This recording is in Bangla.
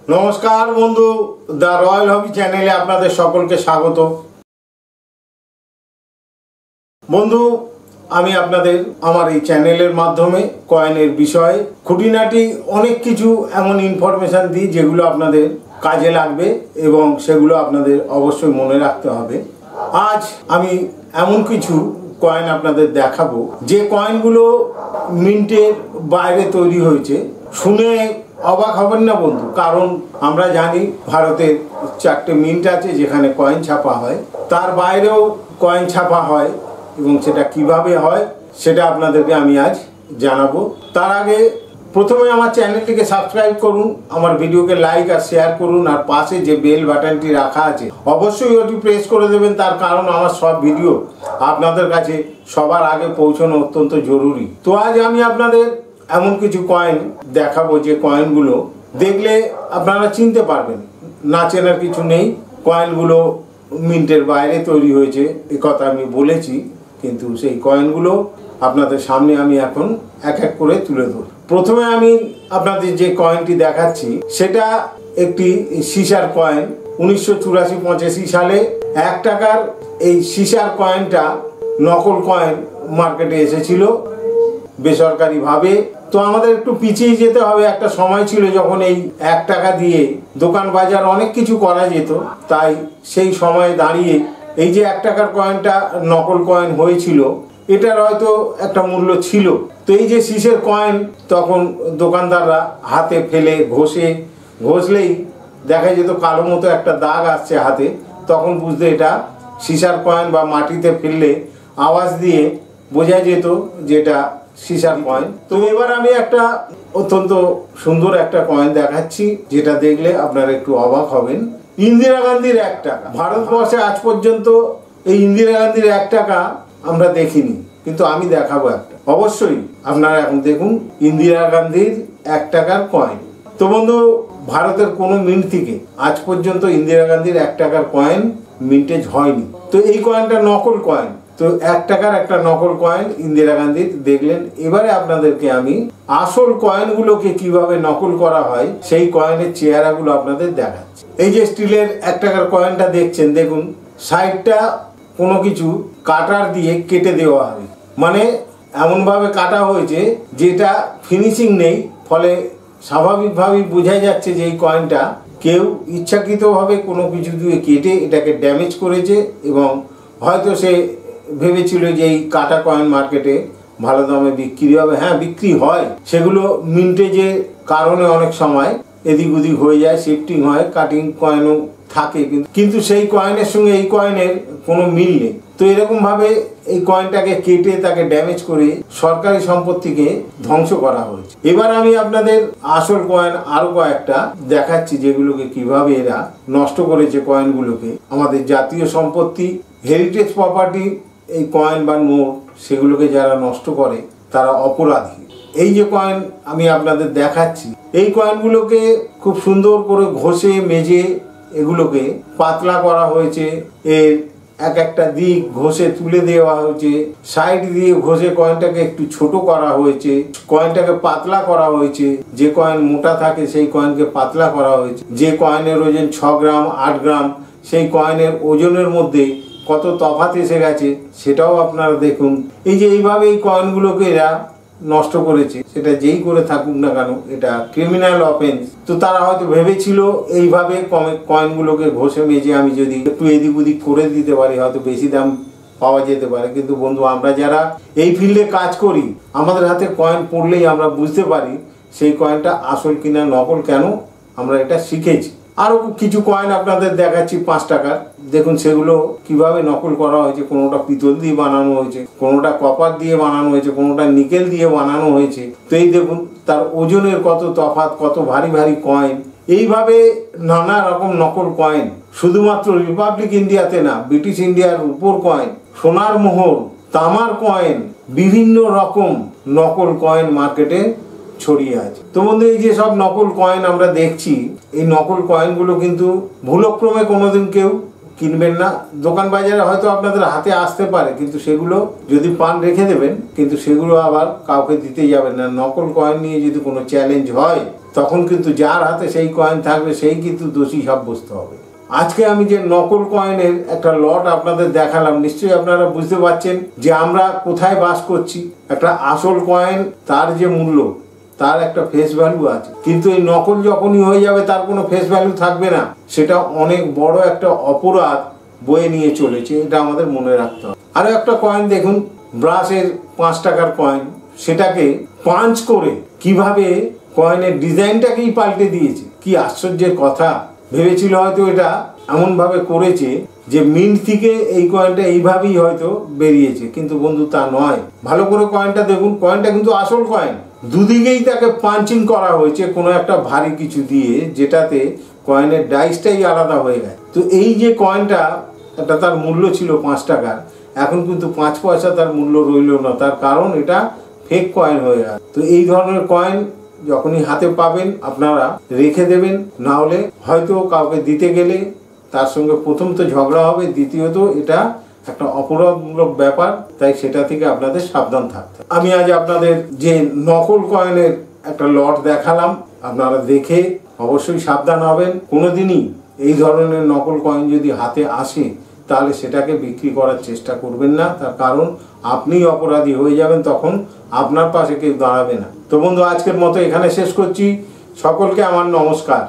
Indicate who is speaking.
Speaker 1: নমস্কার বন্ধু, দ্য রয়্যাল হবি চ্যানেলে আপনাদের সকলকে স্বাগত। বন্ধু, আমি আপনাদের আমার এই চ্যানেলের মাধ্যমে কয়েনের বিষয়ে খুঁটিনাটি অনেক কিছু এমন ইনফরমেশান দিই যেগুলো আপনাদের কাজে লাগবে এবং সেগুলো আপনাদের অবশ্যই মনে রাখতে হবে। আজ আমি এমন কিছু কয়েন আপনাদের দেখাবো যে কয়েনগুলো মিন্টের বাইরে তৈরি হয়েছে। শুনে অবাক হবেন না বন্ধু, কারণ আমরা জানি ভারতের 4টে মিন্ট আছে যেখানে কয়েন ছাপা হয়, তার বাইরেও কয়েন ছাপা হয় এবং সেটা কিভাবে হয় সেটা আপনাদেরকে আমি আজ জানাবো। তার আগে প্রথমে আমার চ্যানেলটিকে সাবস্ক্রাইব করুন, আমার ভিডিওকে লাইক আর শেয়ার করুন, আর পাশে যে বেল বাটনটি রাখা আছে অবশ্যই ওটি প্রেস করে দেবেন, তার কারণ আমার সব ভিডিও আপনাদের কাছে সবার আগে পৌঁছানো অত্যন্ত জরুরি। তো আজ আমি আপনাদের এমন কিছু কয়েন দেখাবো যে কয়েনগুলো দেখলে আপনারা চিনতে পারবেন, না চেনার কিছু নেই। কয়েনগুলো মিন্টের বাইরে তৈরি হয়েছে এ কথা আমি বলেছি, কিন্তু সেই কয়েনগুলো আপনাদের সামনে আমি এখন এক এক করে তুলে ধরব। প্রথমে আমি আপনাদের যে কয়েনটি দেখাচ্ছি সেটা একটি সিসার কয়েন। 1984-85 সালে 1 টাকার এই সিসার কয়েনটা নকল কয়েন মার্কেটে এসেছিল বেসরকারিভাবে। তো আমাদের একটু পিছিয়ে যেতে হবে। একটা সময় ছিল যখন এই 1 টাকা দিয়ে দোকান বাজার অনেক কিছু করা যেত, তাই সেই সময়ে দাঁড়িয়ে এই যে 1 টাকার কয়েনটা নকল কয়েন হয়েছিল, এটার হয়তো একটা মূল্য ছিল। তো এই যে সিসের কয়েন তখন দোকানদাররা হাতে ফেলে ঘষলেই দেখা যেত কালো মতো একটা দাগ আসছে হাতে, তখন বুঝতে এটা সিসার কয়েন, বা মাটিতে ফেললে আওয়াজ দিয়ে বোঝা যেত যে এটা সিসার কয়েন। তো এবার আমি একটা অত্যন্ত সুন্দর একটা কয়েন দেখাচ্ছি যেটা দেখলে আপনারা একটু অবাক হবেন। ইন্দিরা গান্ধীর 1 টাকা। ভারতবর্ষে আজ পর্যন্ত এই ইন্দিরা গান্ধীর 1 টাকা আমরা দেখিনি, কিন্তু আমি দেখাবো একটা। অবশ্যই আপনারা এখন দেখুন ইন্দিরা গান্ধীর 1 টাকার কয়েন। তো বন্ধু, ভারতের কোনো মিন্ট থেকে আজ পর্যন্ত ইন্দিরা গান্ধীর 1 টাকার কয়েন মিন্টেজ হয়নি। তো এই কয়েনটা নকল কয়েন। তো 1 টাকার একটা নকল কয়েন ইন্দিরা গান্ধীর দেখলেন। এবারে আপনাদেরকে আমি আসল কয়েনগুলোকে কিভাবে নকল করা হয় সেই কয়েনের চেহারাগুলো আপনাদের দেখাচ্ছি। এই যে স্টিলের 1 টাকার কয়েনটা দেখছেন, দেখুন সাইডটা কোনো কিছু কাটার দিয়ে কেটে দেওয়া হবে, মানে এমনভাবে কাটা হয়েছে যেটা ফিনিশিং নেই, ফলে স্বাভাবিকভাবেই বোঝা যাচ্ছে যে এই কয়েনটা কেউ ইচ্ছাকৃতভাবে কোনো কিছু দিয়ে কেটে এটাকে ড্যামেজ করেছে, এবং হয়তো সে ভেবেছিল যে এই কাটা কয়েন মার্কেটে ভালো দামে বিক্রি হবে। হ্যাঁ, বিক্রি হয়, সেগুলো মিন্টেজের কারণে অনেক সময় এদিক ওদিক হয়ে যায়, শিফটিং হয়, কাটিং কয়েনও থাকে, কিন্তু সেই কয়েনের সঙ্গে এই কয়েনের কোনো মিল নেই। তো এরকমভাবে এই কয়েনটাকে কেটে তাকে ড্যামেজ করে সরকারি সম্পত্তিকে ধ্বংস করা হয়েছে। এবার আমি আপনাদের আসল কয়েন আরো কয়েকটা দেখাচ্ছি যেগুলোকে কিভাবে এরা নষ্ট করেছে কয়েনগুলোকে। আমাদের জাতীয় সম্পত্তি, হেরিটেজ প্রপার্টি, এই কয়েন বা নোট, সেগুলোকে যারা নষ্ট করে তারা অপরাধী। এই যে কয়েন আমি আপনাদের দেখাচ্ছি, এই কয়েনগুলোকে খুব সুন্দর করে ঘষে মেজে এগুলোকে পাতলা করা হয়েছে। এর এক একটা দিক ঘষে তুলে দেওয়া হয়েছে, সাইড দিয়ে ঘষে কয়েনটাকে একটু ছোট করা হয়েছে, কয়েনটাকে পাতলা করা হয়েছে। যে কয়েন মোটা থাকে সেই কয়েনকে পাতলা করা হয়েছে। যে কয়েনের ওজন 6 গ্রাম 8 গ্রাম, সেই কয়েনের ওজনের মধ্যে কত তফাৎ এসে গেছে সেটাও আপনারা দেখুন। এই যে এইভাবে এই কয়েনগুলোকে এরা নষ্ট করেছে, সেটা যেই করে থাকুক না কেন এটা ক্রিমিনাল অফেন্স। তো তারা হয়তো ভেবেছিল এইভাবে কয়েনগুলোকে ঘষে মেজে আমি যদি একটু এদিক ওদিক করে দিতে পারি হয়তো বেশি দাম পাওয়া যেতে পারে। কিন্তু বন্ধু, আমরা যারা এই ফিল্ডে কাজ করি, আমাদের হাতে কয়েন পড়লেই আমরা বুঝতে পারি সেই কয়েনটা আসল কিনা নকল কেন, আমরা এটা শিখেছি। আরও কিছু কয়েন আপনাদের দেখাচ্ছি 5 টাকার। দেখুন সেগুলো কিভাবে নকল করা হয়েছে। কোনোটা পিতল দিয়ে বানানো হয়েছে, কোনোটা কপার দিয়ে বানানো হয়েছে, কোনোটা নিকেল দিয়ে বানানো হয়েছে। তো এই দেখুন তার ওজনের কত তফাৎ, কত ভারী ভারী কয়েন। এইভাবে নানা রকম নকল কয়েন শুধুমাত্র রিপাবলিক ইন্ডিয়াতে না, ব্রিটিশ ইন্ডিয়ার উপর কয়েন, সোনার মোহর, তামার কয়েন, বিভিন্ন রকম নকল কয়েন মার্কেটে ছড়িয়ে আছে। তো বন্ধু, এই যে সব নকল কয়েন আমরা দেখছি, এই নকল কয়েনগুলো কিন্তু ভুলক্রমে কোনোদিন কেউ কিনবেন না। দোকান বাজারে হয়তো আপনাদের হাতে আসতে পারে, কিন্তু সেগুলো যদি পান রেখে দেবেন, কিন্তু সেগুলো আবার কাউকে দিতে যাবেন না। নকল কয়েন নিয়ে যদি কোনো চ্যালেঞ্জ হয় তখন কিন্তু যার হাতে সেই কয়েন থাকবে সেই কিন্তু দোষী সাব্যস্ত হবে। আজকে আমি যে নকল কয়েনের একটা লট আপনাদের দেখালাম, নিশ্চয়ই আপনারা বুঝতে পারছেন যে আমরা কোথায় বাস করছি। একটা আসল কয়েন তার যে মূল্য, তার একটা ফেস ভ্যালু আছে, কিন্তু এই নকল যখনই হয়ে যাবে তার কোনো ফেস ভ্যালু থাকবে না। সেটা অনেক বড় একটা অপরাধ বয়ে নিয়ে চলেছে, এটা আমাদের মনে রাখতে হবে। আরও একটা কয়েন দেখুন, ব্রাশের 5 টাকার কয়েন, সেটাকে পাঞ্চ করে কিভাবে কয়েনের ডিজাইনটাকেই পাল্টে দিয়েছে। কি আশ্চর্যের কথা! ভেবেছিল হয়তো এটা এমনভাবে করেছে যে মিন্ট থেকে এই কয়েনটা এইভাবেই হয়তো বেরিয়েছে, কিন্তু বন্ধু তা নয়। ভালো করে কয়েনটা দেখুন, কয়েনটা কিন্তু আসল কয়েন। দুদিকেই তাকে পাঞ্চিং করা হয়েছে কোনো একটা ভারী কিছু দিয়ে, যেটাতে কয়েনের ডাইসটাই আলাদা হয়ে গেছে। তো এই যে কয়েনটা, একটা তার মূল্য ছিল 5 টাকার, এখন কিন্তু 5 পয়সা তার মূল্য রইল না, তার কারণ এটা ফেক কয়েন হয়ে গেছে। তো এই ধরনের কয়েন যখনই হাতে পাবেন আপনারা রেখে দেবেন, না হলে হয়তো কাউকে দিতে গেলে তার সঙ্গে প্রথম তো ঝগড়া হবে, দ্বিতীয়ত এটা একটা অপরাধমূলক ব্যাপার, তাই সেটা থেকে আপনাদের সাবধান থাকতে হবে। আমি আজ আপনাদের যে নকল কয়েনের একটা লট দেখালাম, আপনারা দেখে অবশ্যই সাবধান হবেন। কোনোদিনই এই ধরনের নকল কয়েন যদি হাতে আসে তাহলে সেটাকে বিক্রি করার চেষ্টা করবেন না, তার কারণ আপনিই অপরাধী হয়ে যাবেন, তখন আপনার পাশে কেউ দাঁড়াবে না। তো বন্ধু, আজকের মতো এখানে শেষ করছি। সকলকে আমার নমস্কার।